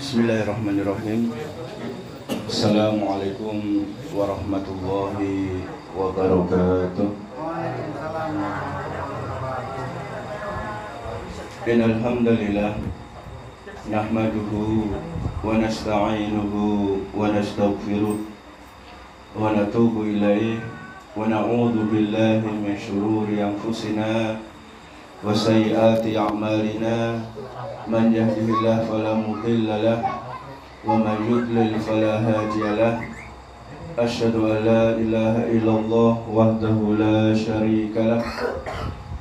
Bismillahirrahmanirrahim. Assalamualaikum warahmatullahi wabarakatuh. Innal hamdalillah nahmaduhu wa nasta'inuhu wa nastaghfiruh wa natubu ilaihi wa na'udzu billahi min shururi anfusina wa sayyiati a'malina. Man yahdihillahu fala mudilla lahu wa man yudlil fala hadiya lahu. Asyhadu an la ilaha illallah wahdahu la syarika lahu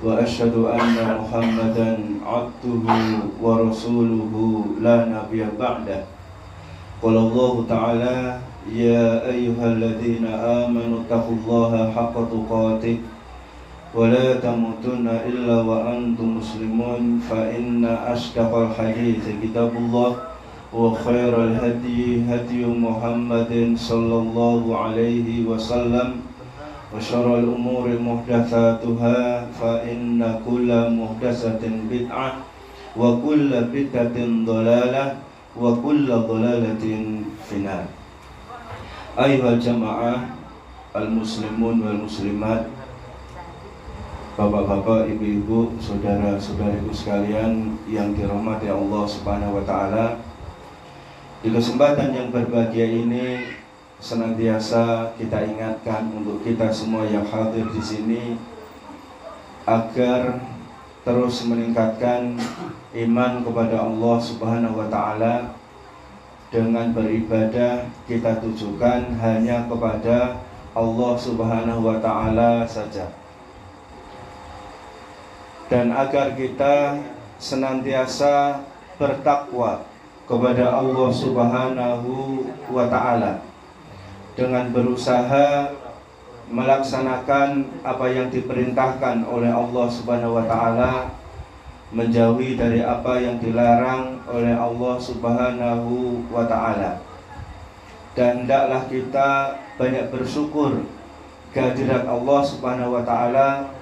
wa asyhadu anna Muhammadan abduhu wa rasuluhu la nabiyya ba'dah. Qala Allah ta'ala ya ayyuhalladzina amanu taqullaha haqqa tuqatih wa la tamutunna illa wa antum muslimun. Fa inna asdaqal hadithi kitabullah wa khairal hadi hadi Muhammadin sallallahu alaihi wasallam wa syarrul umuri muhdatsatuha fa inna kulla muhdatsatin bid'ah wa kulla bid'atin dhalalah wa kulla dhalalatin finnar. Ayyuhal jamaah al-muslimun wal muslimat, bapak-bapak, ibu-ibu, saudara-saudariku sekalian yang dirahmati Allah Subhanahu wa taala. Di kesempatan yang berbahagia ini senantiasa kita ingatkan untuk kita semua yang hadir di sini agar terus meningkatkan iman kepada Allah Subhanahu wa taala. Dengan beribadah kita tujukan hanya kepada Allah Subhanahu wa taala saja. Dan agar kita senantiasa bertakwa kepada Allah Subhanahu wa ta'ala dengan berusaha melaksanakan apa yang diperintahkan oleh Allah Subhanahu wa ta'ala, menjauhi dari apa yang dilarang oleh Allah Subhanahu wa ta'ala. Dan hendaklah kita banyak bersyukur kehadirat Allah Subhanahu wa ta'ala.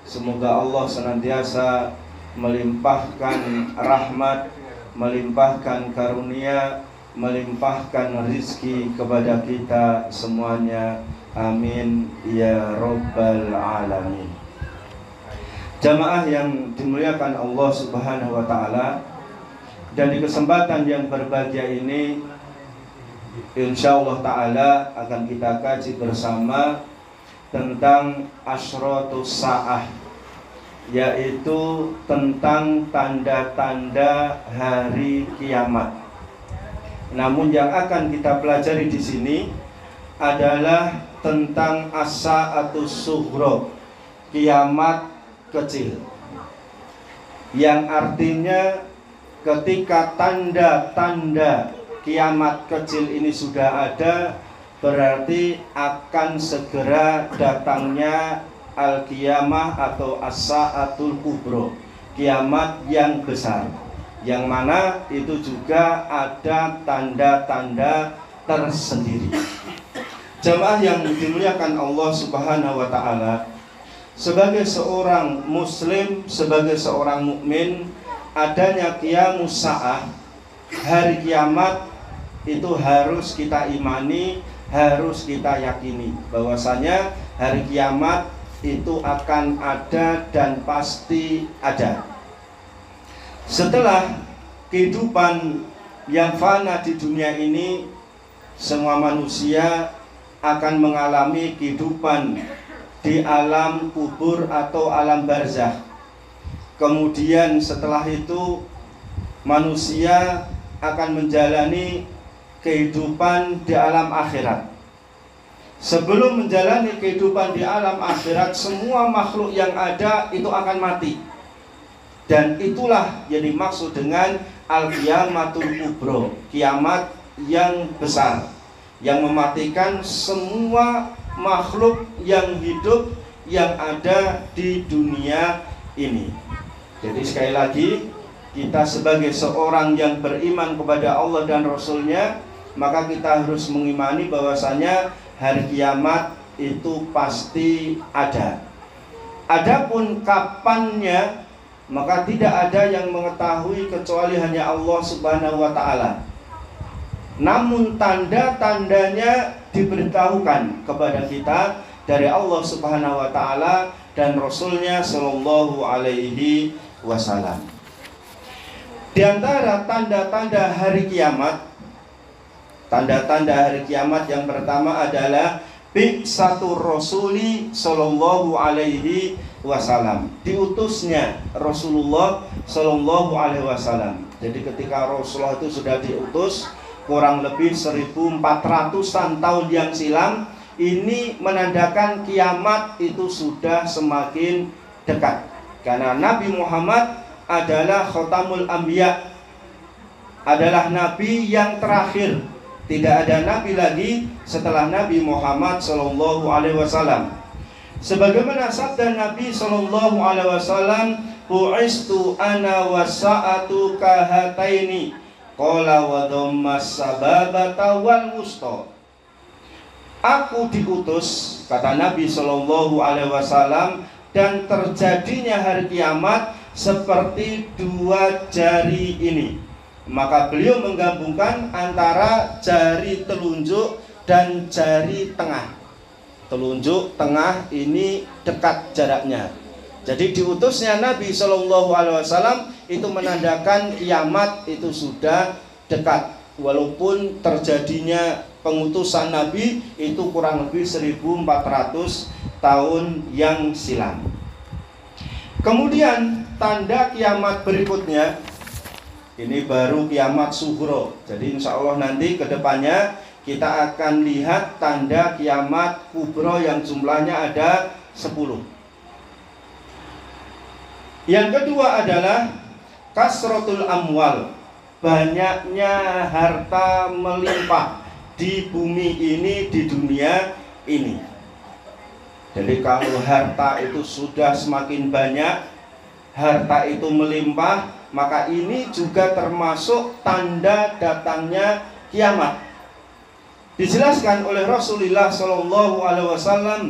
Semoga Allah senantiasa melimpahkan rahmat, melimpahkan karunia, melimpahkan rizki kepada kita semuanya. Amin ya rabbal alamin. Jamaah yang dimuliakan Allah Subhanahu wa ta'ala, dan di kesempatan yang berbahagia ini insyaallah ta'ala akan kita kaji bersama tentang asyratus sa'ah, yaitu tentang tanda-tanda hari kiamat. Namun yang akan kita pelajari di sini adalah tentang as-sa'atus sughra, kiamat kecil, yang artinya ketika tanda-tanda kiamat kecil ini sudah ada, berarti akan segera datangnya al-qiyamah atau as-sa'atul kubro, kiamat yang besar, yang mana itu juga ada tanda-tanda tersendiri. Jemaah yang dimuliakan Allah Subhanahu wa ta'ala, sebagai seorang muslim, sebagai seorang mukmin, adanya qiyamus sa'ah, hari kiamat, itu harus kita imani, harus kita yakini bahwasanya hari kiamat itu akan ada dan pasti ada. Setelah kehidupan yang fana di dunia ini, semua manusia akan mengalami kehidupan di alam kubur atau alam barzakh. Kemudian setelah itu manusia akan menjalani kehidupan di alam akhirat. Sebelum menjalani kehidupan di alam akhirat, semua makhluk yang ada itu akan mati. Dan itulah yang dimaksud dengan al-qiyamatul kubro, kiamat yang besar, yang mematikan semua makhluk yang hidup yang ada di dunia ini. Jadi sekali lagi, kita sebagai seorang yang beriman kepada Allah dan Rasulnya, maka kita harus mengimani bahwasanya hari kiamat itu pasti ada. Adapun kapannya, maka tidak ada yang mengetahui kecuali hanya Allah Subhanahu wa ta'ala. namun tanda-tandanya diberitahukan kepada kita dari Allah Subhanahu wa taala dan Rasulnya Shallallahu alaihi wasallam. Di antara tanda-tanda hari kiamat, tanda-tanda hari kiamat yang pertama adalah bi'satur rasuli Shallallahu alaihi wasallam, diutusnya Rasulullah Shallallahu alaihi wasallam. Jadi ketika Rasulullah itu sudah diutus kurang lebih 1400-an tahun yang silam, ini menandakan kiamat itu sudah semakin dekat. Karena Nabi Muhammad adalah khotamul anbiya, adalah nabi yang terakhir. Tidak ada nabi lagi setelah Nabi Muhammad sallallahu alaihi wasallam. Sebagaimana sabda Nabi sallallahu alaihi wasallam, "Bu'istu ana wasa'atu kahataini." Qala wa dhammas sababata wal wusta. Aku diutus, kata Nabi sallallahu alaihi wasallam, dan terjadinya hari kiamat seperti dua jari ini. Maka beliau menggabungkan antara jari telunjuk dan jari tengah. Telunjuk, tengah ini dekat jaraknya. Jadi diutusnya Nabi Shallallahu Alaihi Wasallam itu menandakan kiamat itu sudah dekat. Walaupun terjadinya pengutusan Nabi itu kurang lebih 1400 tahun yang silam. Kemudian tanda kiamat berikutnya, ini baru kiamat sughra. Jadi insya Allah nanti kedepannya kita akan lihat tanda kiamat kubro yang jumlahnya ada 10. Yang kedua adalah kasratul amwal, banyaknya harta melimpah di bumi ini, di dunia ini. Jadi kalau harta itu sudah semakin banyak, harta itu melimpah, maka ini juga termasuk tanda datangnya kiamat. Dijelaskan oleh Rasulullah Shallallahu Alaihi Wasallam,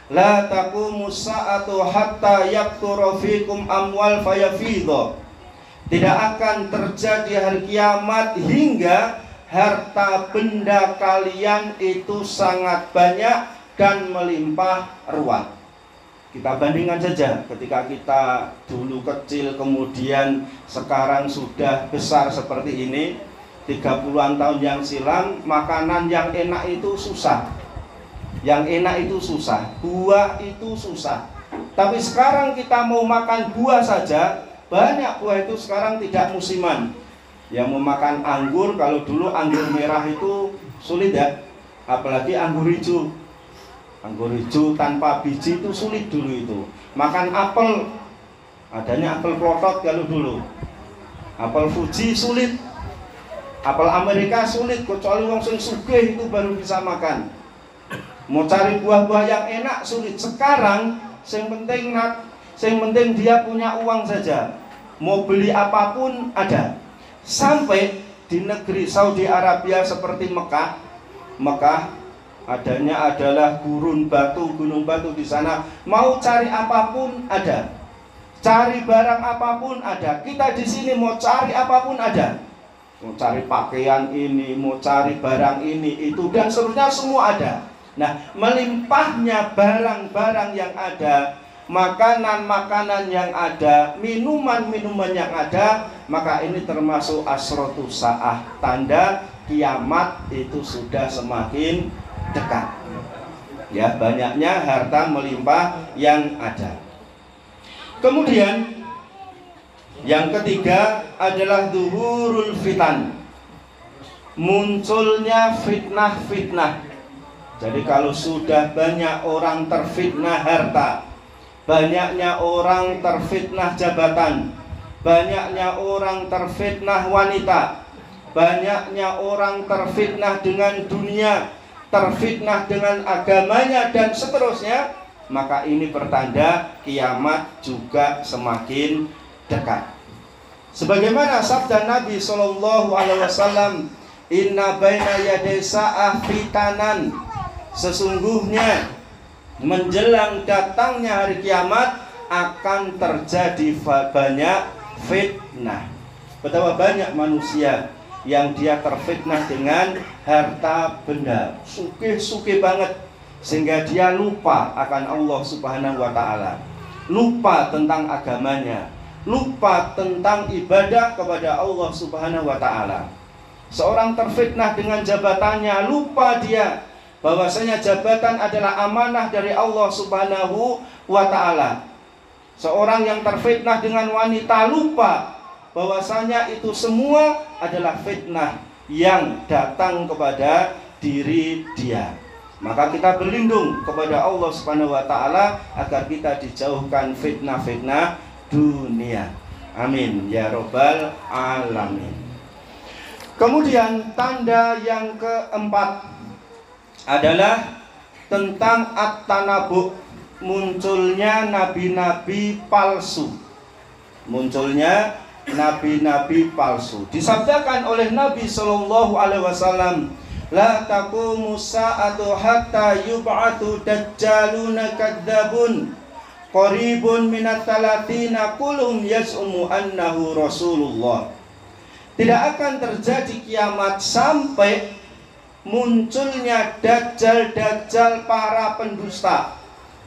la taqumu sa'atu hatta yakthura fikum amwal fayafidha. Tidak akan terjadi hari kiamat hingga harta benda kalian itu sangat banyak dan melimpah ruah. Kita bandingkan saja, ketika kita dulu kecil kemudian sekarang sudah besar seperti ini, 30-an tahun yang silam, makanan yang enak itu susah. Yang enak itu susah, buah itu susah. Tapi sekarang kita mau makan buah saja, banyak buah itu sekarang tidak musiman. Yang mau makan anggur, kalau dulu anggur merah itu sulit ya, apalagi anggur hijau. Anggur hijau tanpa biji itu sulit dulu itu. Makan apel, adanya apel klotot kalau dulu. Apel Fuji sulit. Apel Amerika sulit, kecuali wong sing sugih itu baru bisa makan. Mau cari buah-buah yang enak sulit. Sekarang yang penting dia punya uang saja. Mau beli apapun ada. Sampai di negeri Saudi Arabia seperti Mekah adanya adalah gunung batu di sana. Mau cari apapun ada. Cari barang apapun ada. Kita di sini mau cari apapun ada. Mau cari pakaian ini, mau cari barang ini, itu dan seterusnya semua ada. Nah, melimpahnya barang-barang yang ada, makanan-makanan yang ada, minuman-minuman yang ada, maka ini termasuk asratu sa'ah, tanda kiamat itu sudah semakin dekat. Ya, banyaknya harta melimpah yang ada. Kemudian yang ketiga adalah zuhurul fitan, munculnya fitnah-fitnah. Jadi kalau sudah banyak orang terfitnah harta, banyaknya orang terfitnah jabatan, banyaknya orang terfitnah wanita, banyaknya orang terfitnah dengan dunia, terfitnah dengan agamanya dan seterusnya, maka ini pertanda kiamat juga semakin dekat. Sebagaimana sabda Nabi Shallallahu Alaihi Wasallam, inna baina yaday sa'ah fitanan, sesungguhnya menjelang datangnya hari kiamat akan terjadi banyak fitnah. Betapa banyak manusia yang dia terfitnah dengan harta benda, sugih banget, sehingga dia lupa akan Allah Subhanahu wa Ta'ala, lupa tentang agamanya, lupa tentang ibadah kepada Allah Subhanahu wa Ta'ala. Seorang terfitnah dengan jabatannya, lupa dia bahwasanya jabatan adalah amanah dari Allah Subhanahu wa Ta'ala. Seorang yang terfitnah dengan wanita, lupa bahwasanya itu semua adalah fitnah yang datang kepada diri dia. Maka kita berlindung kepada Allah Subhanahu wa Ta'ala agar kita dijauhkan fitnah-fitnah dunia. Amin ya robbal alamin. Kemudian tanda yang keempat adalah tentang at-tanabu, munculnya nabi-nabi palsu. Munculnya nabi-nabi palsu. Disabdakan oleh Nabi Shallallahu Alaihi Wasallam, la taqumu sa'atu hatta yub'atu dajjaluna kadzabun qaribun minat talatina kulum yas'umu annahu Rasulullah. Tidak akan terjadi kiamat sampai munculnya dajjal-dajjal para pendusta,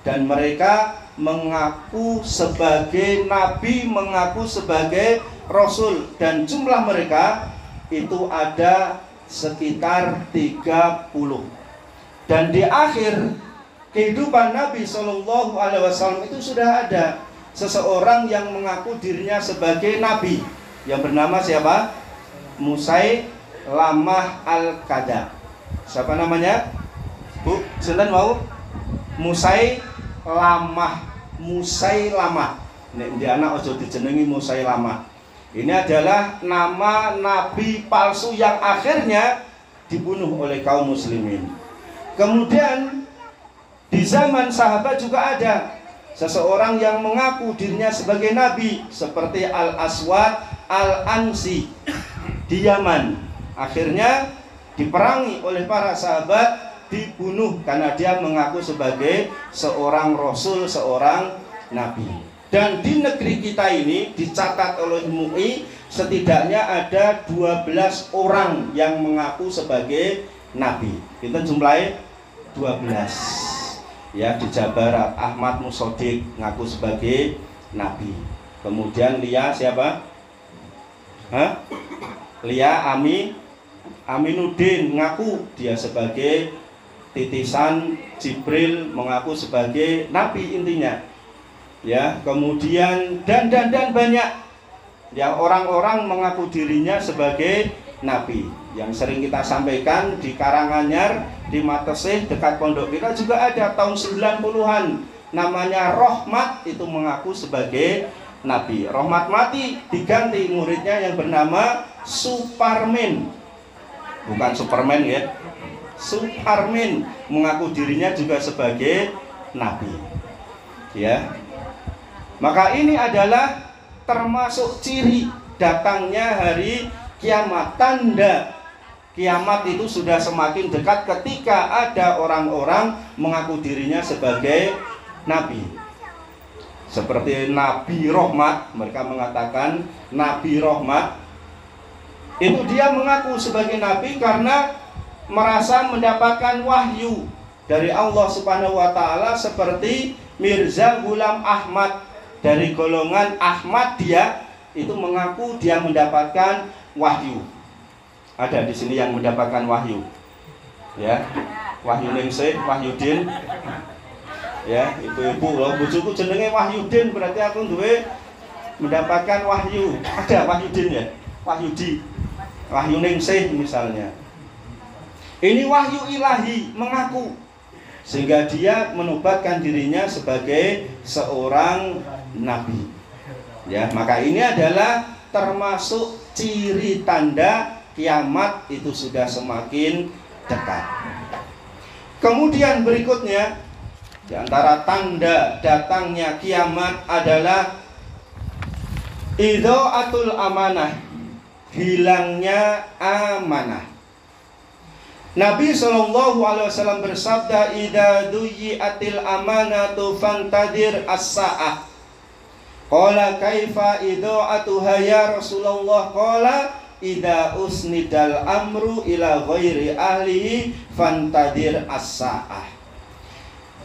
dan mereka mengaku sebagai nabi, mengaku sebagai rasul, dan jumlah mereka itu ada sekitar 30. Dan di akhir kehidupan Nabi Shallallahu Alaihi Wasallam itu sudah ada seseorang yang mengaku dirinya sebagai nabi, yang bernama siapa? Musailamah al-Kadzdzab. Siapa namanya? Bu, sinten mau? Musailamah. Nek di anak ojo dijenengi Musailamah. Ini adalah nama nabi palsu yang akhirnya dibunuh oleh kaum muslimin. Kemudian di zaman sahabat juga ada seseorang yang mengaku dirinya sebagai nabi, seperti Al-Aswad Al-Ansi di Yaman. Akhirnya diperangi oleh para sahabat, dibunuh karena dia mengaku sebagai seorang rasul, seorang nabi. Dan di negeri kita ini dicatat oleh MUI setidaknya ada 12 orang yang mengaku sebagai nabi. Kita jumlahnya 12. Ya, di Jawa Barat Ahmad Musodik ngaku sebagai nabi. Kemudian Lia siapa? Lia Aminuddin ngaku dia sebagai titisan Jibril, mengaku sebagai nabi intinya. Ya, kemudian dan banyak yang orang-orang mengaku dirinya sebagai nabi. Yang sering kita sampaikan di Karanganyar, di Matesih dekat pondok kita juga ada tahun 90-an, namanya Rohmat, itu mengaku sebagai nabi. Rohmat mati, diganti muridnya yang bernama Suparmin. Bukan Superman ya. Suparmin mengaku dirinya juga sebagai nabi. Ya. Maka ini adalah termasuk ciri datangnya hari kiamat. Tanda kiamat itu sudah semakin dekat ketika ada orang-orang mengaku dirinya sebagai nabi. Seperti Nabi Rahmat, mereka mengatakan Nabi Rahmat. Itu dia mengaku sebagai nabi karena merasa mendapatkan wahyu dari Allah Subhanahu wa Ta'ala, seperti Mirza Ghulam Ahmad dari golongan Ahmadiyah, itu mengaku dia mendapatkan wahyu. Ada di sini yang mendapatkan wahyu. Ya, Wahyu Ningsih, Wahyudin. Ya, ibu-ibu loh, bojoku jenenge Wahyudin, berarti aku duwe mendapatkan wahyu. Ada Wahyudin ya? Wahyudi. Wahyu Ningsih misalnya. Ini wahyu ilahi mengaku, sehingga dia menobatkan dirinya sebagai seorang nabi. Ya, maka ini adalah termasuk ciri tanda kiamat itu sudah semakin dekat. Kemudian berikutnya, di antara tanda datangnya kiamat adalah idha'atul amanah, hilangnya amanah. Nabi SAW bersabda, idza duyi'atil amanatu fantadir as-sa'ah. Qala kaifa idha'atuha ya Rasulullah? Qala idza usnidal amru ila ghairi ahlihi fantadir as-sa'ah.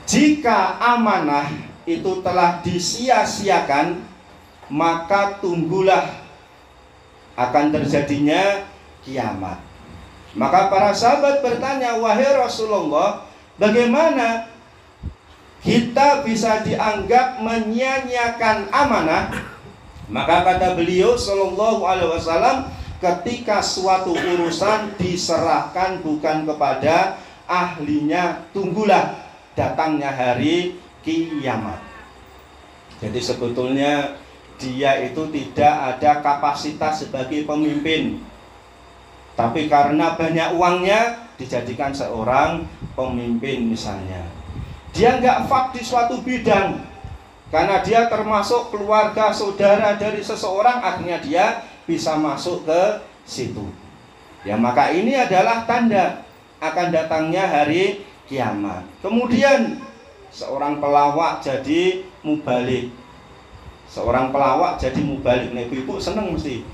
Jika amanah itu telah disia-siakan, maka tunggulah akan terjadinya kiamat. Maka para sahabat bertanya, wahai Rasulullah, bagaimana kita bisa dianggap menyia-nyiakan amanah? Maka kata beliau sallallahu alaihi wasallam, ketika suatu urusan diserahkan bukan kepada ahlinya, tunggulah datangnya hari kiamat. Jadi sebetulnya dia itu tidak ada kapasitas sebagai pemimpin, tapi karena banyak uangnya dijadikan seorang pemimpin misalnya. Dia nggak fak di suatu bidang, karena dia termasuk keluarga saudara dari seseorang, akhirnya dia bisa masuk ke situ. Ya, maka ini adalah tanda akan datangnya hari kiamat. Kemudian seorang pelawak jadi mubalik. Seorang pelawak jadi mubalik. Nek ibu seneng mesti.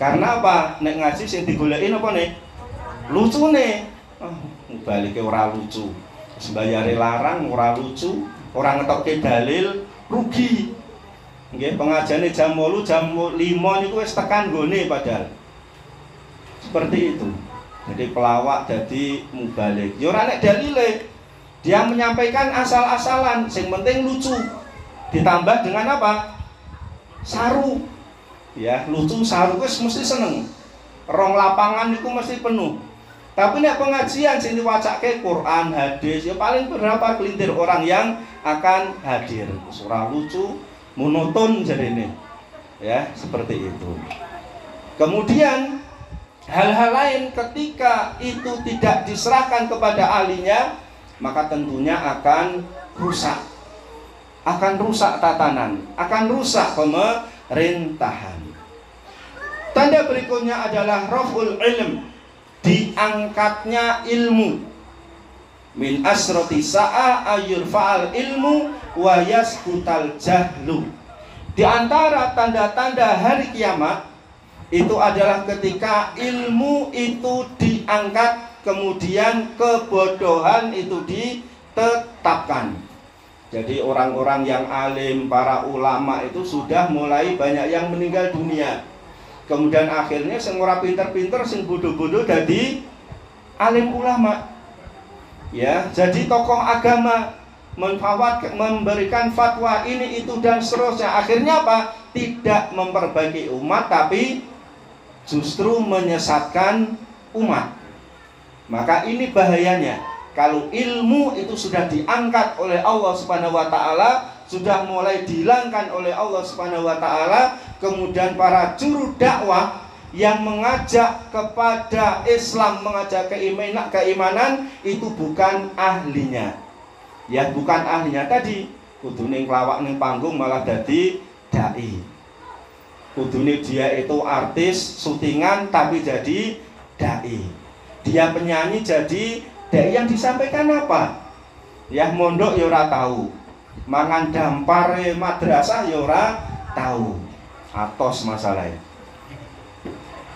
Karena apa? Nek ngaji sing digolekin apa nih? Lucune. Mubalike ora lucu. Sembayare larang ora lucu, ora ngetokke dalil rugi. Nggih, pengajane jam 8, jam 5 niku wis tekan nggone padahal. Seperti itu. Jadi pelawak jadi mubalik. Ya ora nek dalile. Dia menyampaikan asal-asalan, sing penting lucu. Ditambah dengan apa? Saru. Ya, lucu saru wis mesti seneng. Rong lapangan niku mesti penuh. Tapi nek pengajian sing diwacake Quran, hadis, ya paling berapa kelintir orang yang akan hadir. Surah lucu, monoton jarene. Ya, seperti itu. Kemudian hal-hal lain ketika itu tidak diserahkan kepada ahlinya, maka tentunya akan rusak. Akan rusak tatanan, akan rusak pemerintahan. Tanda berikutnya adalah raf'ul ilm, diangkatnya ilmu. Min asroti sa'a ayurfa'al ilmu wa yaskutal jahlu. Di antara tanda-tanda hari kiamat itu adalah ketika ilmu itu diangkat, kemudian kebodohan itu ditetapkan. Jadi orang-orang yang alim, para ulama itu sudah mulai banyak yang meninggal dunia. Kemudian akhirnya sing ora pinter-pinter, sing bodoh-bodoh jadi alim ulama. Ya, jadi tokoh agama memberikan fatwa ini itu dan seterusnya. Akhirnya apa? Tidak memperbaiki umat, tapi justru menyesatkan umat. Maka ini bahayanya. Kalau ilmu itu sudah diangkat oleh Allah Subhanahu wa taala, sudah mulai dihilangkan oleh Allah Subhanahu wa taala, kemudian para juru dakwah yang mengajak kepada Islam, mengajak keimanan itu bukan ahlinya. Ya, bukan ahlinya tadi. Kudune nglawak ning panggung malah dadi dai. Kudune dia itu artis syutingan tapi jadi dai. Dia penyanyi jadi dai. Yang disampaikan apa? Ya, mondok ya ora tahu. Mangan dampare madrasah ya ora tahu. Atos masalahnya.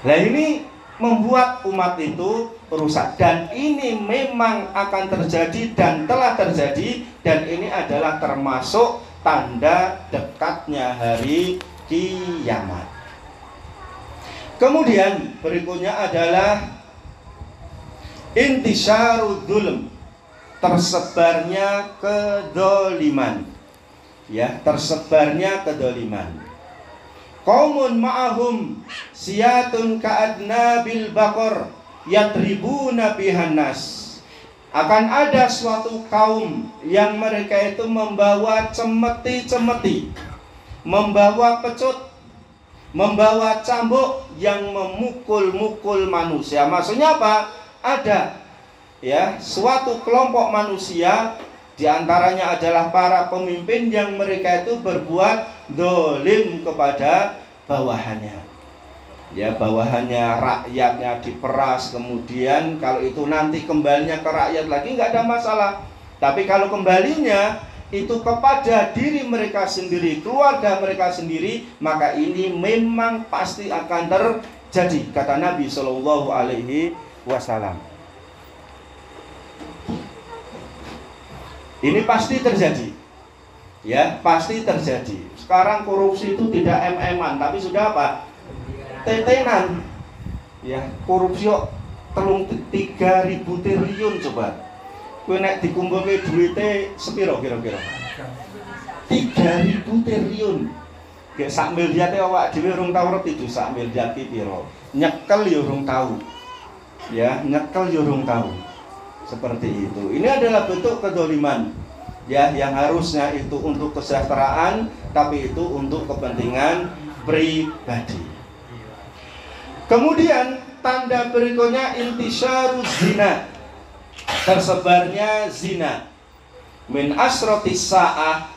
Nah, ini membuat umat itu rusak, dan ini memang akan terjadi dan telah terjadi, dan ini adalah termasuk tanda dekatnya hari kiamat. Kemudian berikutnya adalah intisyarud dzulm, tersebarnya kedzaliman. Ya, tersebarnya kedzaliman. Qaumun ma'ahum siyatun ka'adnabil baqar yatribuna bihan nas. Akan ada suatu kaum yang mereka itu membawa cemeti-cemeti, membawa pecut, membawa cambuk yang memukul-mukul manusia. Maksudnya apa? Ada ya suatu kelompok manusia, di antaranya adalah para pemimpin yang mereka itu berbuat dolim kepada bawahannya. Ya, bawahannya, rakyatnya diperas, kemudian kalau itu nanti kembalinya ke rakyat lagi nggak ada masalah. Tapi kalau kembalinya itu kepada diri mereka sendiri, keluarga mereka sendiri, maka ini memang pasti akan jadi, kata Nabi Shallallahu Alaihi Wasallam. Ini pasti terjadi, ya, pasti terjadi. Sekarang korupsi itu tidak MM-an, tapi sudah apa? Tetenan. Ya, korupsi kok 3.000 triliun coba. Kowe nek dikumpulke duwite sepiro kira-kira? 3.000 triliun. Gek sak miliar awak dhewe urung tau ngerti itu sak miliar ki piro. Nyekel ya urung tahu. Ya, nyekel ya urung tahu. Seperti itu. Ini adalah bentuk kedzaliman. Ya, yang harusnya itu untuk kesejahteraan, tapi itu untuk kepentingan pribadi. Kemudian tanda berikutnya intisyaruz zina. Tersebarnya zina. Min asratis sa'ah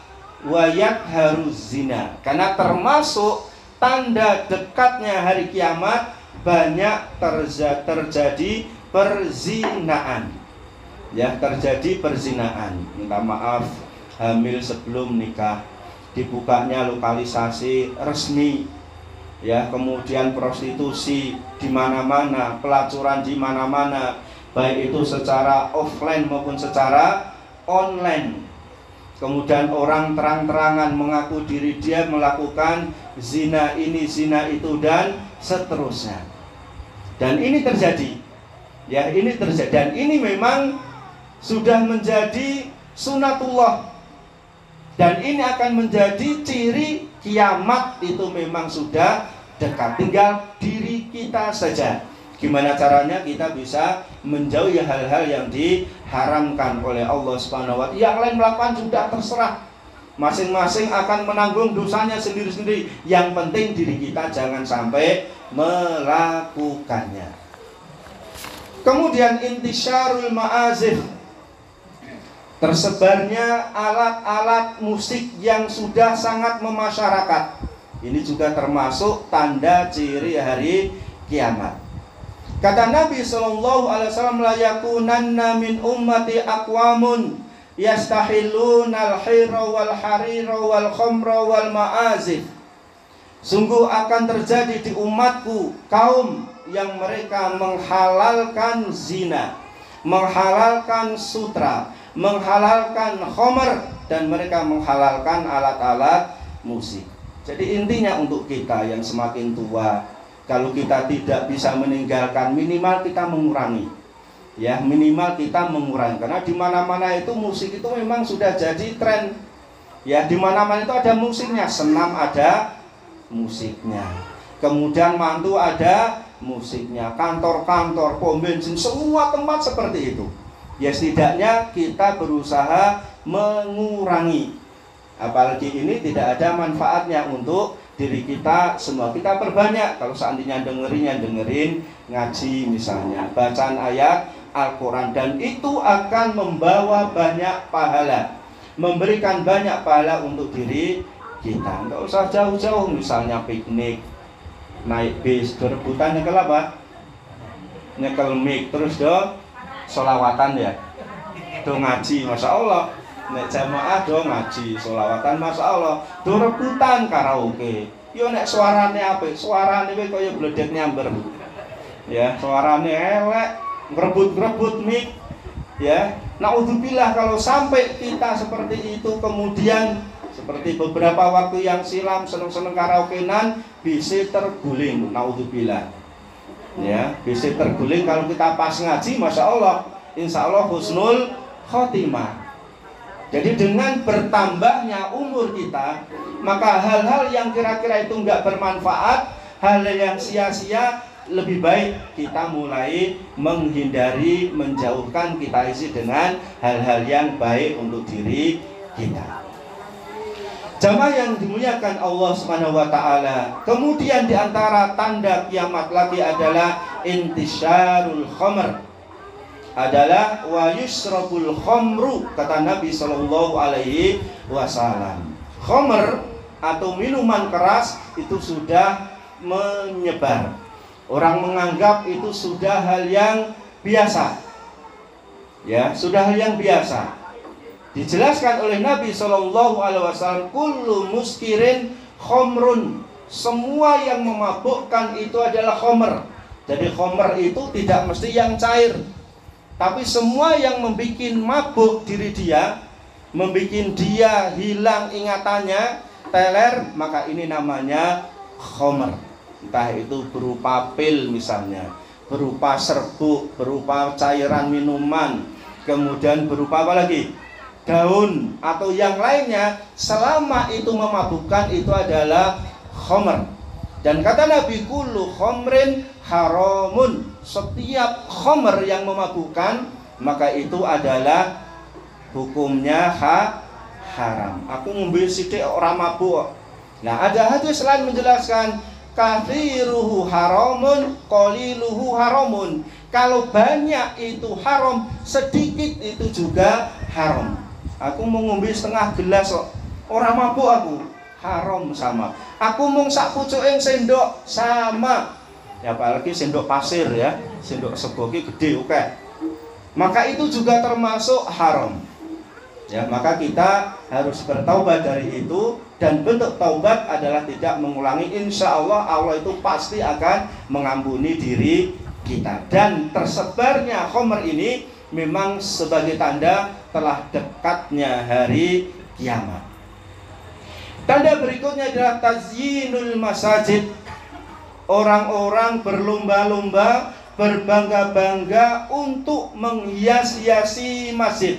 wa yadharuz zina. Karena termasuk tanda dekatnya hari kiamat, banyak terjadi perzinaan. Ya, terjadi perzinaan. Minta maaf, hamil sebelum nikah, dibukanya lokalisasi resmi. Ya, kemudian prostitusi di mana-mana, pelacuran di mana-mana, baik itu secara offline maupun secara online. Kemudian orang terang-terangan mengaku diri dia melakukan zina ini, zina itu, dan seterusnya. Dan ini terjadi. Ya, ini terjadi. Dan ini memang sudah menjadi sunatullah. Dan ini akan menjadi ciri kiamat, itu memang sudah dekat. Tinggal diri kita saja. Gimana caranya kita bisa menjauhi hal-hal yang diharamkan oleh Allah Subhanahu wa Ta'ala. Yang lain melakukan sudah terserah. Masing-masing akan menanggung dosanya sendiri-sendiri. Yang penting diri kita jangan sampai melakukannya. Kemudian intisyarul ma'azif. Tersebarnya alat-alat musik yang sudah sangat memasyarakat. Ini juga termasuk tanda ciri hari kiamat. Kata Nabi Sallallahu Alaihi Wasallam, la yakunanna min ummati aqwamun yastahilluna al-hira wal harira wal khamra wal ma'azif. Sungguh akan terjadi di umatku kaum yang mereka menghalalkan zina, menghalalkan sutra, menghalalkan khamr, dan mereka menghalalkan alat-alat musik. Jadi intinya untuk kita yang semakin tua, kalau kita tidak bisa meninggalkan, minimal kita mengurangi. Ya, minimal kita mengurangi. Karena di mana-mana itu musik itu memang sudah jadi tren. Ya, di mana-mana itu ada musiknya, senam ada musiknya. Kemudian mantu ada musiknya, kantor-kantor, pom bensin, semua tempat seperti itu. Ya, setidaknya kita berusaha mengurangi. Apalagi ini tidak ada manfaatnya untuk diri kita semua. Kita perbanyak, kalau seandainya dengerin ngaji misalnya, bacaan ayat Al-Quran, dan itu akan membawa banyak pahala, memberikan banyak pahala untuk diri kita. Nggak usah jauh-jauh, misalnya piknik, naik bis, berebutan nyekel apa? Nyekel mic, terus do sholawatan ya, do ngaji, Masya Allah. Nek jamaah do ngaji, sholawatan, Masya Allah. Do rebutan karaoke. Yo nek suarane apik, suarane kowe kaya bledek nyamber. Ya, suarane elek, ngerebut-ngerebut mic. Ya, naudzubillah kalau sampai kita seperti itu, kemudian seperti beberapa waktu yang silam seneng-seneng karaokean bisa terguling, naudzubillah. Ya, bisa terguling kalau kita pas ngaji, Masya Allah, insya Allah husnul khotimah. Jadi dengan bertambahnya umur kita, maka hal-hal yang kira-kira itu enggak bermanfaat, hal yang sia-sia, lebih baik kita mulai menghindari, menjauhkan, kita isi dengan hal-hal yang baik untuk diri kita. Jamaah yang dimuliakan Allah Subhanahu wa Ta'ala. Kemudian diantara tanda kiamat lagi adalah intisyarul khamr, adalah wa yusrabul khamru, kata Nabi Sallallahu Alaihi Wasallam. Khamr atau minuman keras itu sudah menyebar. Orang menganggap itu sudah hal yang biasa. Ya, sudah hal yang biasa. Dijelaskan oleh Nabi Sallallahu Alaihi Wasallam, kullu muskirin khamrun. semua yang memabukkan itu adalah khomer. Jadi khomer itu tidak mesti yang cair, tapi semua yang membuat mabuk diri dia, membuat dia hilang ingatannya, teler, maka ini namanya khomer. Entah itu berupa pil misalnya, berupa serbuk, berupa cairan minuman, kemudian berupa apa lagi? Daun atau yang lainnya, selama itu memabukkan itu adalah khomer. Dan kata Nabi, kullu khomrin haramun, setiap khomer yang memabukkan maka itu adalah hukumnya haram. Aku ngombe sithik ora mabuk. Nah, ada hadis lain menjelaskan kathiruhu haramun qaliluhu haramun. Kalau banyak itu haram, sedikit itu juga haram. Aku mau ngombe setengah gelas kok ora mabuk aku, haram sama. Aku mung sak pucuking sendok sama. Ya apalagi sendok pasir ya, sendok seboki gede oke. Maka itu juga termasuk haram. Ya, maka kita harus bertaubat dari itu, dan bentuk taubat adalah tidak mengulangi. Insya Allah Allah itu pasti akan mengampuni diri kita. Dan tersebarnya khomer ini memang sebagai tanda telah dekatnya hari kiamat. Tanda berikutnya adalah tazyinul masajid. Orang-orang berlomba-lomba, berbangga-bangga untuk menghias-hiasi masjid.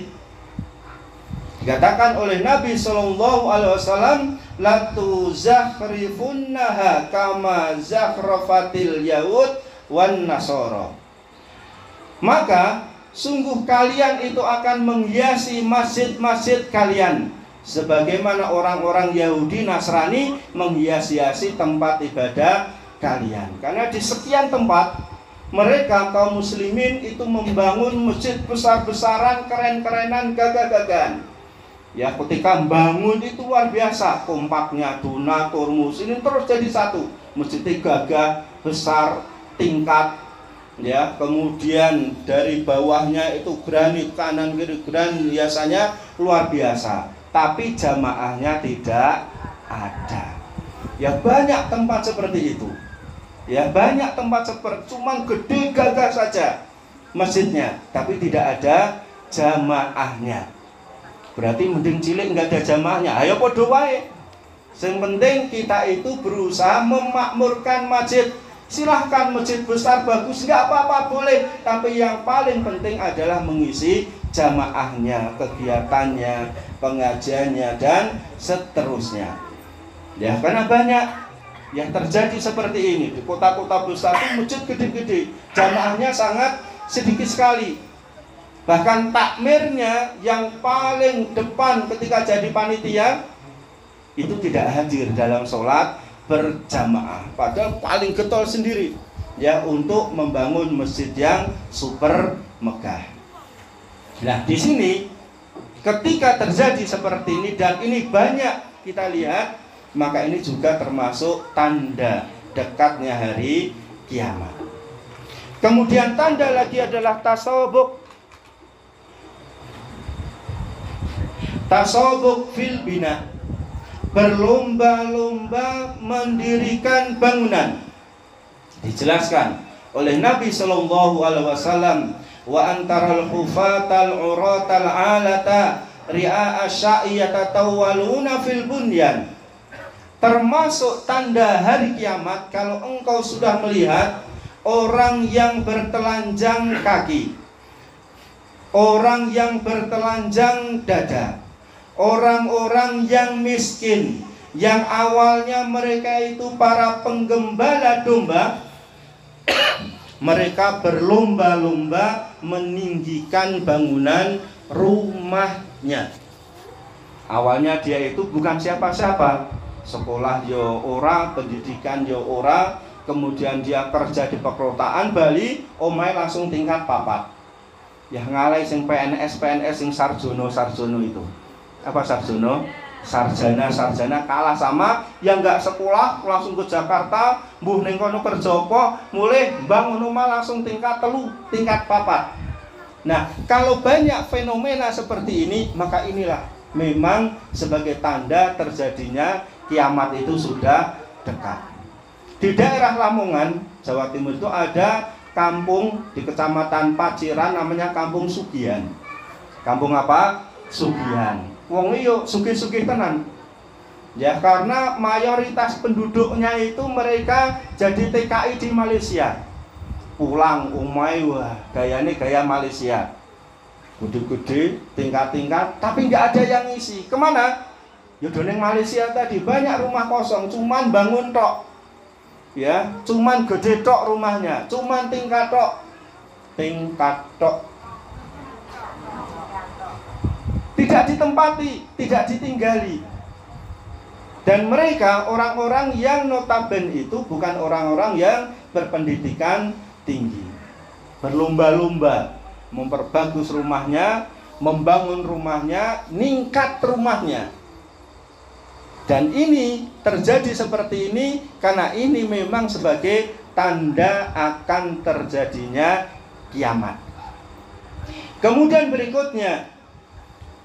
Dikatakan oleh Nabi Shallallahu Alaihi Wasallam, la tuzakhrifunnaha kama zakhrafatil yahud wan nasara. Maka sungguh kalian itu akan menghiasi masjid-masjid kalian, sebagaimana orang-orang Yahudi Nasrani menghias-hiasi tempat ibadah kalian. Karena di sekian tempat mereka kaum muslimin itu membangun masjid besar-besaran, keren-kerenan, gagah-gagahan. Ya, ketika bangun itu luar biasa, kompaknya donatur muslimin terus jadi satu. Masjidnya gagah, besar, tingkat, ya. Kemudian dari bawahnya itu granit, kanan kiri granit, biasanya luar biasa. Tapi jamaahnya tidak ada. Ya, banyak tempat seperti itu. Ya, banyak tempat seperti, cuman gede gagah saja masjidnya, tapi tidak ada jamaahnya. Berarti mending cilik nggak ada jamaahnya. Ayo podo wae. Yang penting kita itu berusaha memakmurkan masjid. Silahkan masjid besar bagus, nggak apa-apa boleh. Tapi yang paling penting adalah mengisi jamaahnya, kegiatannya, pengajiannya, dan seterusnya. Ya, karena banyak yang terjadi seperti ini. Di kota-kota besar itu masjid gede-gede, jamaahnya sangat sedikit sekali. Bahkan takmirnya yang paling depan ketika jadi panitia itu tidak hadir dalam sholat berjamaah, padahal paling getol sendiri ya untuk membangun masjid yang super megah. Nah, di sini ketika terjadi seperti ini, dan ini banyak kita lihat, maka ini juga termasuk tanda dekatnya hari kiamat. Kemudian tanda lagi adalah tasabuk. Tasabuk fil bina, berlomba-lomba mendirikan bangunan. Dijelaskan oleh Nabi Shallallahu Alaihi Wasallam, wa antaral hufatal uratal alata ri'a asya'iyata tawaluna fil bunyan. Termasuk tanda hari kiamat kalau engkau sudah melihat orang yang bertelanjang kaki, orang yang bertelanjang dada, orang-orang yang miskin, yang awalnya mereka itu para penggembala domba, mereka berlomba-lomba meninggikan bangunan rumahnya. Awalnya dia itu bukan siapa-siapa, sekolah yo ora, pendidikan yo ora, kemudian dia kerja di perkotaan Bali, omahe langsung tingkat papat. Ya ngalai sing PNS sing sarjono itu. Apa sarjono? Sarjana kalah sama yang nggak sekolah langsung ke Jakarta, mbuh ning kono kerja apa, mulai bangun rumah langsung tingkat 3, tingkat 4. Nah, kalau banyak fenomena seperti ini, maka inilah memang sebagai tanda terjadinya kiamat itu sudah dekat. Di daerah Lamongan, Jawa Timur itu ada kampung di Kecamatan Paciran namanya Kampung Sugihan. Kampung apa? Sugihan. Wong iyo sugih-sugih tenan. Ya, karena mayoritas penduduknya itu mereka jadi TKI di Malaysia. Pulang umai wah, gayanya gaya Malaysia. Gede-gede, tingkat-tingkat, tapi nggak ada yang ngisi. Kemana? Ya doneng Malaysia tadi, banyak rumah kosong, cuman bangun tok. Ya, cuman gede tok rumahnya, cuman tingkat tok. Tidak ditempati, tidak ditinggali. Dan mereka orang-orang yang notabene itu bukan orang-orang yang berpendidikan tinggi. Berlomba-lomba memperbagus rumahnya, membangun rumahnya, ningkat rumahnya. Dan ini terjadi seperti ini karena ini memang sebagai tanda akan terjadinya kiamat. Kemudian berikutnya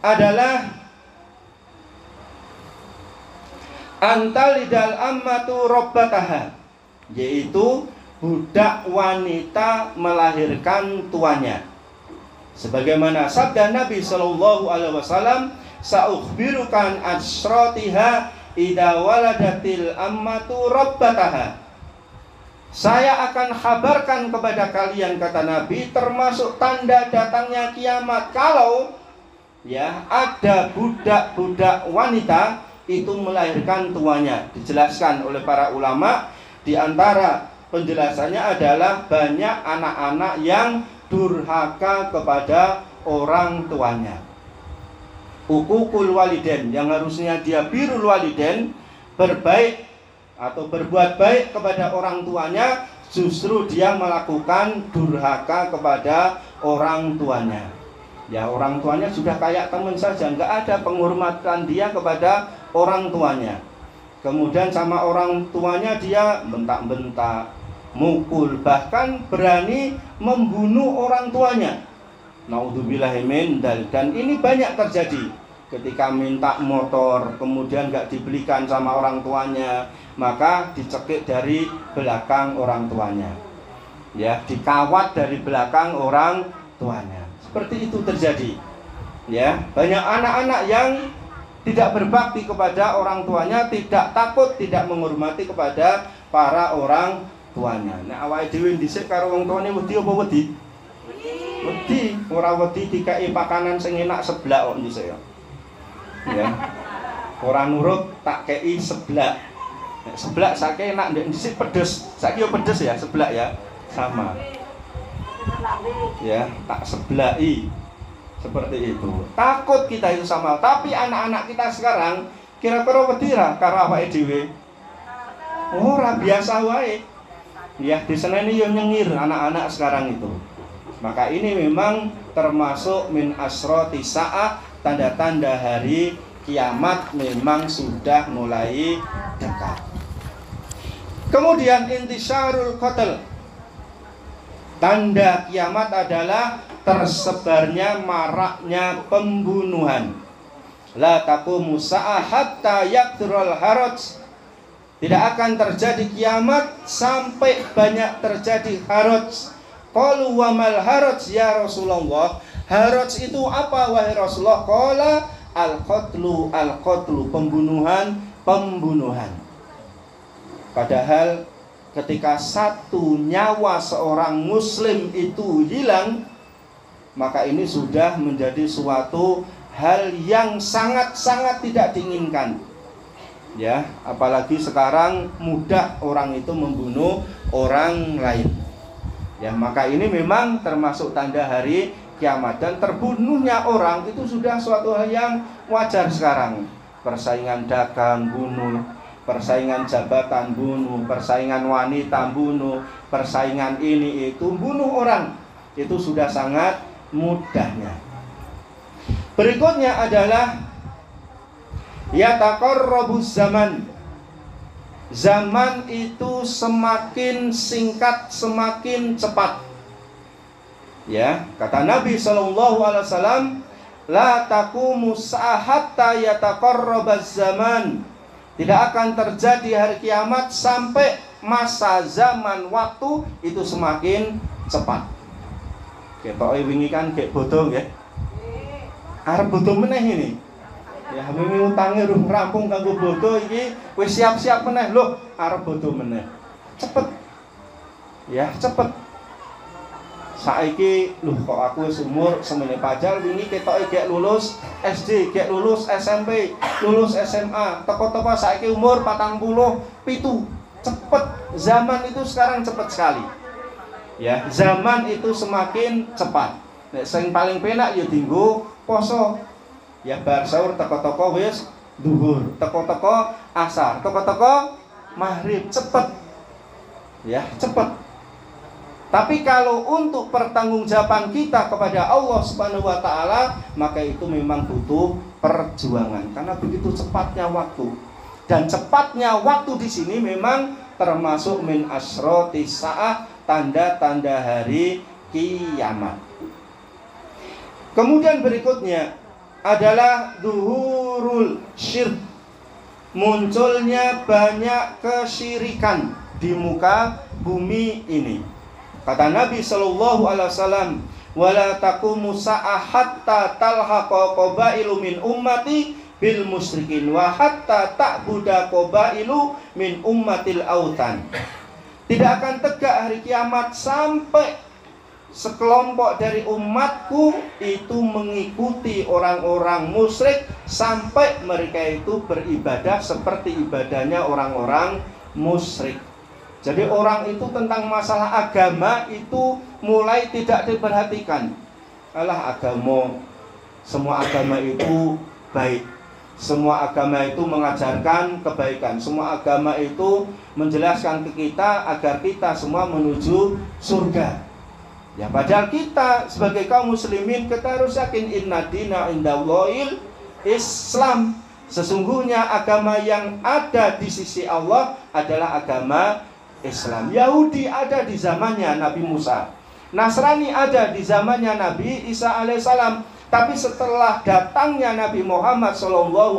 adalah antalidal ammatu rabbataha, yaitu budak wanita melahirkan tuannya. Sebagaimana sabda Nabi sallallahu alaihi wasallam, "Sa'ukhbirukan asratiha idza waladatil ammatu rabbataha." Saya akan kabarkan kepada kalian, kata Nabi, termasuk tanda datangnya kiamat kalau ya ada budak-budak wanita itu melahirkan tuannya. Dijelaskan oleh para ulama, di antara penjelasannya adalah banyak anak-anak yang durhaka kepada orang tuanya. Uququl waliden, yang harusnya dia birrul waliden, berbaik atau berbuat baik kepada orang tuanya, justru dia melakukan durhaka kepada orang tuanya. Ya, orang tuanya sudah kayak teman saja, nggak ada penghormatan dia kepada orang tuanya. Kemudian sama orang tuanya dia bentak-bentak, mukul, bahkan berani membunuh orang tuanya. Naudzubillahi min dzalik. Dan ini banyak terjadi. Ketika minta motor, kemudian nggak dibelikan sama orang tuanya, maka dicekik dari belakang orang tuanya. Ya, dikawat dari belakang orang tuanya. Seperti itu terjadi. Ya, banyak anak-anak yang tidak berbakti kepada orang tuanya, tidak takut, tidak menghormati kepada para orang tuanya. Nah, awake dhewe dhisik karo wong tuane wedi apa wedi? Wedi, ora wedi dikai pakanan sing enak seblak kok dhisik ya. Ya. Ora nurut tak kei seblak. Nek seblak saiki enak ndek dhisik pedes. Saiki yo pedes ya seblak ya. Sama. Ya, tak seblaki. Seperti itu. Takut kita itu sama. Tapi anak-anak kita sekarang kira-kira wedi ra karo awake dhewe? Ora, biasa wae. Ya, diseneni yo nyengir anak-anak sekarang itu. Maka ini memang termasuk min asroti sa'ah, tanda-tanda hari kiamat memang sudah mulai dekat. Kemudian intisyarul qatl. Tanda kiamat adalah tersebarnya maraknya pembunuhan. La taqumu sa'ah hatta yakthurul haraj. Tidak akan terjadi kiamat sampai banyak terjadi haraj. Qalu wa mal haraj ya Rasulullah. Haraj itu apa wahai Rasulullah? Qala al-qatlu pembunuhan. Padahal ketika satu nyawa seorang muslim itu hilang, maka ini sudah menjadi suatu hal yang sangat-sangat tidak diinginkan. Ya, apalagi sekarang mudah orang itu membunuh orang lain. Ya, maka ini memang termasuk tanda hari kiamat. Dan terbunuhnya orang itu sudah suatu hal yang wajar sekarang. Persaingan dagang bunuh, persaingan jabatan bunuh, persaingan wanita bunuh, persaingan ini itu bunuh orang. Itu sudah sangat mudahnya. Berikutnya adalah yataqarrabuz zaman. Zaman itu semakin singkat, semakin cepat. Ya, kata Nabi sallallahu alaihi wasallam, la taqumu sa'ah hatta yataqarrabaz zaman. Tidak akan terjadi hari kiamat sampai masa zaman waktu itu semakin cepat. Ketoke wingi kan gek bodoh nggih. Arep bodoh meneh ini. Ya wingi utange urung rampung kanggo bodoh iki wis siap-siap meneh lho arep bodoh meneh. Cepet. Ya, cepet. Saiki lho kok aku wis umur semene pajal wingi ketoke gek lulus SD, gek lulus SMP, lulus SMA, teko-teko saiki umur 47. Cepet. Zaman itu sekarang cepet sekali. Ya, zaman itu semakin cepat. Nek sing paling penak ya dienggo poso. Ya bar sahur teko-teko wis duhur, teko-teko asar, teko-teko maghrib, cepet. Ya, cepet. Tapi kalau untuk pertanggungjawaban kita kepada Allah Subhanahu wa taala, maka itu memang butuh perjuangan karena begitu cepatnya waktu. Dan cepatnya waktu di sini memang termasuk min asyrati saah, tanda-tanda hari kiamat. Kemudian berikutnya adalah zuhurul syirk. Munculnya banyak kesyirikan di muka bumi ini. Kata Nabi sallallahu alaihi wasallam, "Wala taqumu sa'ah hatta talhaqa qabailu min ummati bil musyrikin wa hatta ta'buda qabailu min ummatil autan." Tidak akan tegak hari kiamat sampai sekelompok dari umatku itu mengikuti orang-orang musyrik sampai mereka itu beribadah seperti ibadahnya orang-orang musyrik. Jadi orang itu tentang masalah agama itu mulai tidak diperhatikan. Alah agama, semua agama itu baik. Semua agama itu mengajarkan kebaikan. Semua agama itu menjelaskan ke kita agar kita semua menuju surga. Ya padahal kita sebagai kaum muslimin kita harus yakin inna dina indallahil Islam. Sesungguhnya agama yang ada di sisi Allah adalah agama Islam. Yahudi ada di zamannya Nabi Musa, Nasrani ada di zamannya Nabi Isa alaihissalam. Tapi setelah datangnya Nabi Muhammad SAW,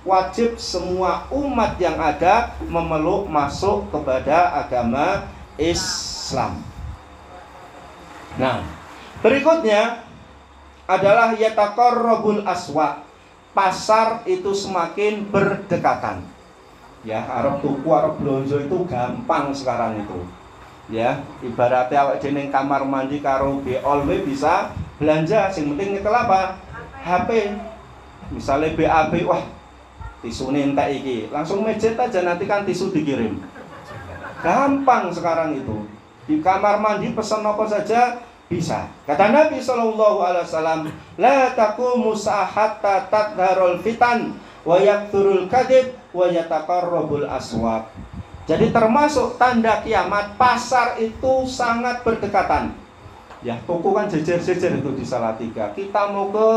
wajib semua umat yang ada memeluk masuk kepada agama Islam. Nah, berikutnya adalah yataqarrabul aswaq. Pasar itu semakin berdekatan. Ya, arep tuku arep blonjo itu gampang sekarang itu. Ya, ibaratnya awake dhewe ning kamar mandi karo beol bisa belanja, sing penting nyekel apa? HP. Misalnya BAB, wah, tisune entek iki. Langsung mejet aja nanti kan tisu dikirim. Gampang sekarang itu. Di kamar mandi pesan apa saja bisa. Kata Nabi sallallahu alaihi wasallam, "La taqumu sa'hatta tadharul fitan wa yakthurul kadhib wa yataqarrabul aswaq." Jadi termasuk tanda kiamat, pasar itu sangat berdekatan. Ya, toko kan jejer-jejer itu di Salatiga. Kita mau ke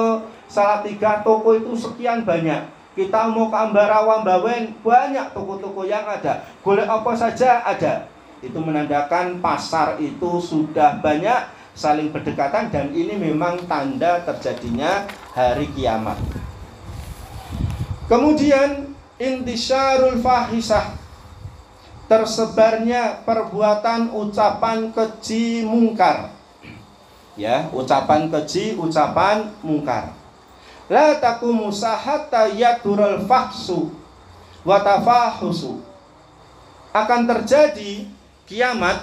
Salatiga, toko itu sekian banyak. Kita mau ke Ambarawa, Bawen, banyak toko-toko yang ada. Golek apa saja ada. Itu menandakan pasar itu sudah banyak, saling berdekatan, dan ini memang tanda terjadinya hari kiamat. Kemudian intisyarul fahisah, tersebarnya perbuatan ucapan keji mungkar. Ya, ucapan keji, ucapan mungkar. La taqumu hatta yadurul fahsu wa tafahusu. Akan terjadi kiamat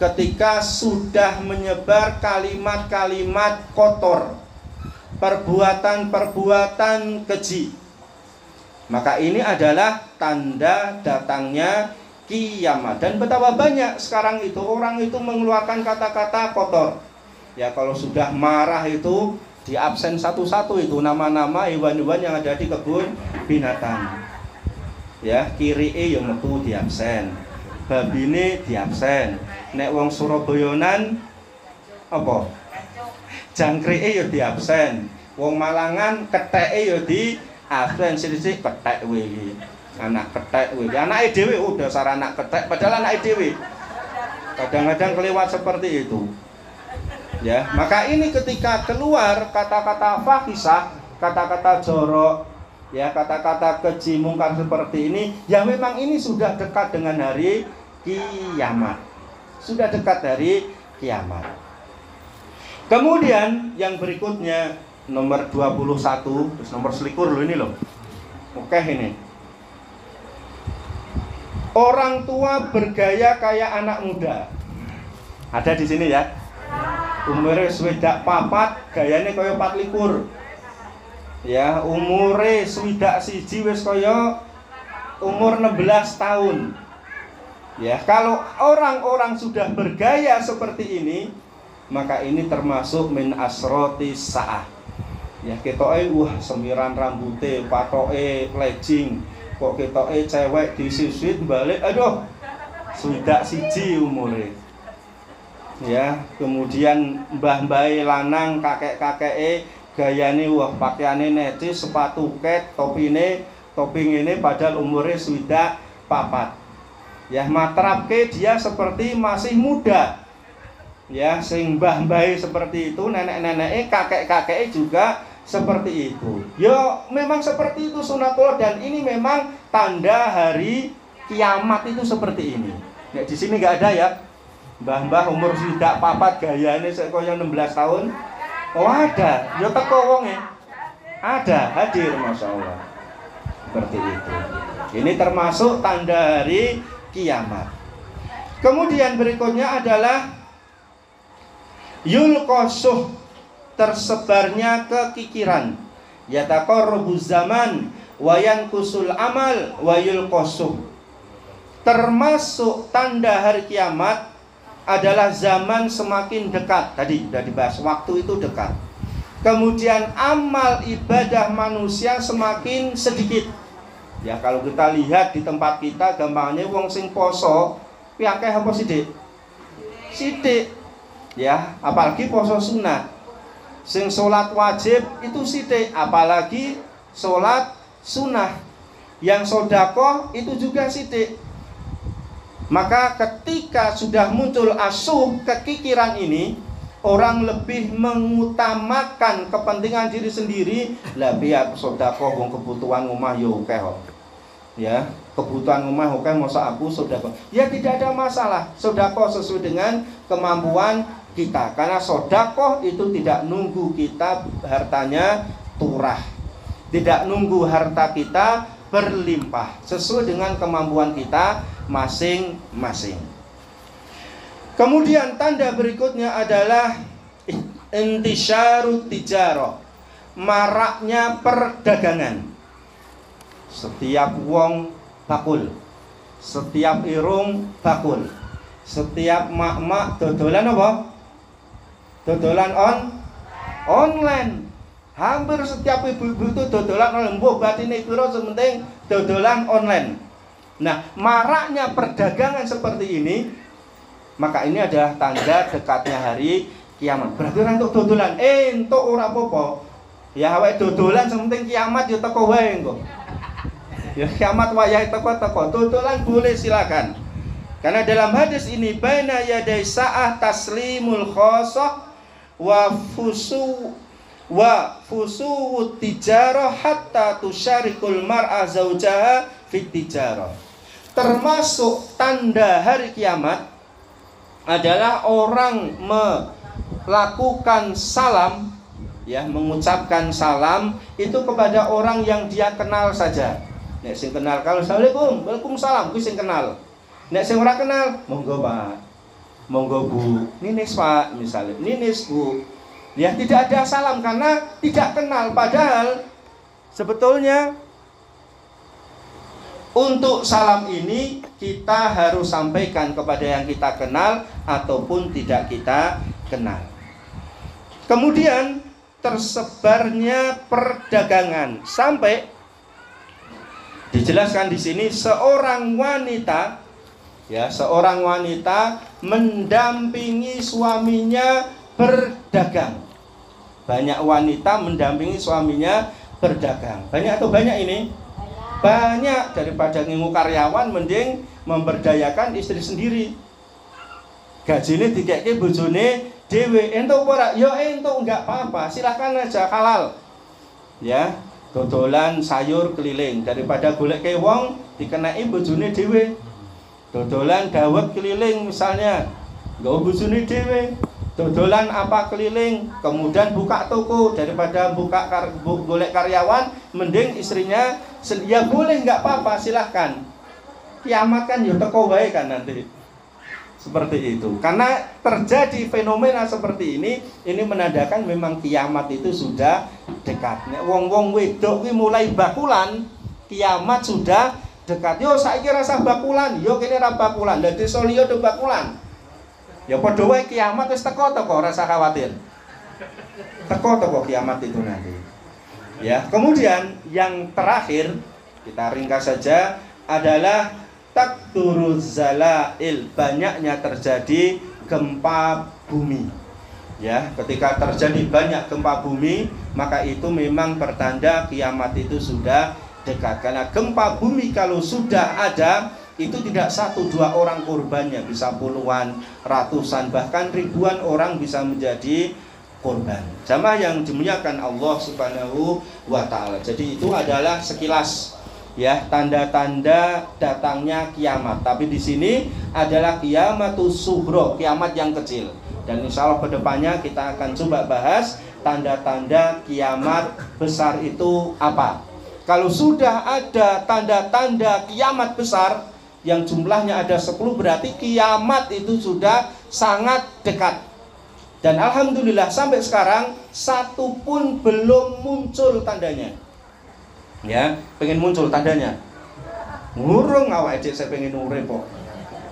ketika sudah menyebar kalimat-kalimat kotor, perbuatan-perbuatan keji. Maka ini adalah tanda datangnya kiamat. Dan betapa banyak sekarang itu orang itu mengeluarkan kata-kata kotor. Ya, kalau sudah marah itu di absen satu-satu itu nama-nama hewan-hewan yang ada di kebun binatang. Ya, kirie yang metu di absen, babine di absen. Nek wong Surabayanan apa? Jangkrike ya di absen. Wong Malangan ketheke ya di absen. Sithik kethek kowe iki. Anak kethek kowe. Anake dhewe udah dasar anak kethek padahal anake dhewe. Kadang-kadang kelewat seperti itu. Ya, maka ini ketika keluar kata-kata fahisah, kata-kata jorok, ya kata-kata keji mungkar seperti ini, ya memang ini sudah dekat dengan hari kiamat. Sudah dekat dari kiamat. Kemudian yang berikutnya nomor 21, terus nomor selikur loh ini loh. Oke ini. Orang tua bergaya kayak anak muda. Ada di sini ya. Umure swidak papat, gayane kaya 24. Ya, umure swidak siji wis kaya umur 16 tahun. Ya, kalau orang-orang sudah bergaya seperti ini, maka ini termasuk min asroti sa'ah. Ya, ketoke wah semiran rambute, patoke legging, kok ketoke cewek disiswit balik, aduh. Swidak siji umure. Ya, kemudian mbah-mbahe lanang, kakek-kakeke gayane wah pakaiane necis, sepatu ket, topine, topi ngene padahal umure swidak papat. Ya, matrapke dia seperti masih muda. Ya, sing mbah-mbahe seperti itu, nenek-neneke, kakek-kakeke juga seperti itu. Ya, memang seperti itu sunatullah dan ini memang tanda hari kiamat itu seperti ini. Ya, di sini enggak ada ya. Mbah-mbah umur swidak papat gayane sik kaya 16 tahun. Oh, ada. Ya teko wonge. Ada, hadir masyaallah. Seperti itu. Ini termasuk tanda hari kiamat. Kemudian berikutnya adalah yulqasuh, tersebarnya kekikiran. Yataqarrabuz zaman wa yankusul amal wa yulqasuh. Termasuk tanda hari kiamat adalah zaman semakin dekat. Tadi sudah dibahas, waktu itu dekat. Kemudian amal ibadah manusia semakin sedikit. Ya, kalau kita lihat di tempat kita gampangnya wong sing poso kuwi akeh apa sithik? Sithik. Ya, apalagi poso sunat. Sing salat wajib itu sithik, apalagi salat sunah. Yang sedekah itu juga sithik. Maka ketika sudah muncul asuh kekikiran ini, orang lebih mengutamakan kepentingan diri sendiri. Lah biar sedekah wong kebutuhan omah yo akeh kok. Ya, kebutuhan omah akeh masa aku sedekah. Ya tidak ada masalah. Sedekah sesuai dengan kemampuan kita. Karena sedekah itu tidak nunggu kita hartanya turah. Tidak nunggu harta kita berlimpah, sesuai dengan kemampuan kita masing-masing. Kemudian tanda berikutnya adalah intisyarut tijarah, maraknya perdagangan. Setiap wong bakul, setiap irung bakul, setiap mak-mak dodolan apa? Dodolan online. Hampir setiap ibu-ibu itu dodolan online. Mbok batine piro sementing dodolan online. Nah, maraknya perdagangan seperti ini, maka ini adalah tanda dekatnya hari kiamat. Berarti orang untuk dodolan, entuk ora apa-apa. Ya awake dodolan sementing kiamat ya teko wae engko. Ya kiamat wayahe teko-teko, dodolan boleh silakan. Karena dalam hadis ini baina yaday sa'ah taslimul khosoh wa fusuwut tijarah hatta tusyarikul mar'a zaujaha fit tijarah. Termasuk tanda hari kiamat adalah orang melakukan salam, ya, mengucapkan salam itu kepada orang yang dia kenal saja. Nek sing kenal kalau assalamualaikum, waalaikumsalam, kuwi sing kenal. Nek sing ora kenal, monggo Pak, monggo Bu, ninis Pak, misalnya ninis Bu. Ya, tidak ada salam karena tidak kenal. Padahal sebetulnya untuk salam ini kita harus sampaikan kepada yang kita kenal ataupun tidak kita kenal. Kemudian tersebarnya perdagangan sampai dijelaskan di sini seorang wanita, ya, seorang wanita mendampingi suaminya berdagang. Banyak wanita mendampingi suaminya berdagang. Banyak atau banyak ini? Banyak. Daripada ngingu karyawan, mending memberdayakan istri sendiri. Gajine dikeke bojone dhewe. Entuk ora? Ya entuk, enggak apa-apa. Silakan aja, halal. Ya. dodolan sayur keliling, daripada golek ke wong dikenai bojone dhewe. Dodolan dawet keliling misalnya, nggo bojone dhewe. Dodolan apa keliling, kemudian buka toko, daripada golek karyawan, mending istrinya ya boleh, nggak apa-apa, silahkan. Kiamat kan ya teko wae kan nanti. Seperti itu. Karena terjadi fenomena seperti ini menandakan memang kiamat itu sudah dekat. Nek wong-wong wedok kuwi mulai bakulan, kiamat sudah dekat. Yo saiki rasa bakulan, yo kene ra bakulan. Lah desa liya do bakulan. Ya padha wae kiamat wis teko-teko, rasa khawatir. Teko-teko kiamat itu nanti. Ya, kemudian yang terakhir kita ringkas saja adalah takturuz zalail, banyaknya terjadi gempa bumi. Ya, ketika terjadi banyak gempa bumi, maka itu memang pertanda kiamat itu sudah dekat. Karena gempa bumi kalau sudah ada, itu tidak 1-2 orang korbannya, bisa puluhan, ratusan, bahkan ribuan orang bisa menjadi korban. Jamaah yang dimuliakan Allah Subhanahu wa taala. Jadi itu adalah sekilas ya tanda-tanda datangnya kiamat. Tapi di sini adalah kiamatus sughra, kiamat yang kecil. Dan insya Allah kedepannya kita akan coba bahas tanda-tanda kiamat besar itu apa. Kalau sudah ada tanda-tanda kiamat besar yang jumlahnya ada 10, berarti kiamat itu sudah sangat dekat. Dan alhamdulillah sampai sekarang satu pun belum muncul tandanya. Ya, pengen muncul tandanya. Ngurung awak ejek saya pengen urip kok.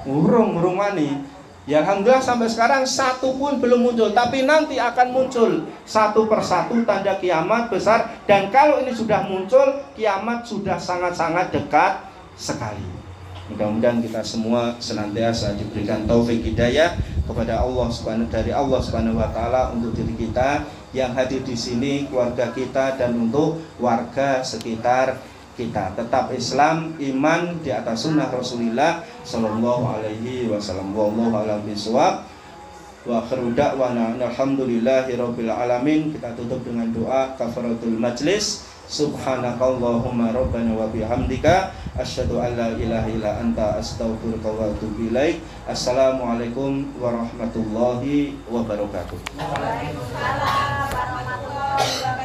Ngurung wani. Ya alhamdulillah sampai sekarang satu pun belum muncul, tapi nanti akan muncul satu persatu tanda kiamat besar. Dan kalau ini sudah muncul, kiamat sudah sangat-sangat dekat sekali. Mudah-mudahan kita semua senantiasa diberikan taufik hidayah kepada dari Allah Subhanahu wa taala untuk diri kita yang hadir di sini, keluarga kita, dan untuk warga sekitar kita. Tetap Islam, iman di atas sunnah Rasulullah sallallahu alaihi wasallam. Wallahu a'lam bishawab. Wa akhiru da'wana alhamdulillahirabbil alamin. Kita tutup dengan doa kafaratul majlis. Subhanakallahumma rabbana wa bihamdika asyhadu an la ilaha illa anta astaghfiruka wa atubu ilaik. Assalamualaikum warahmatullahi wabarakatuh. Waalaikumsalam warahmatullahi wabarakatuh.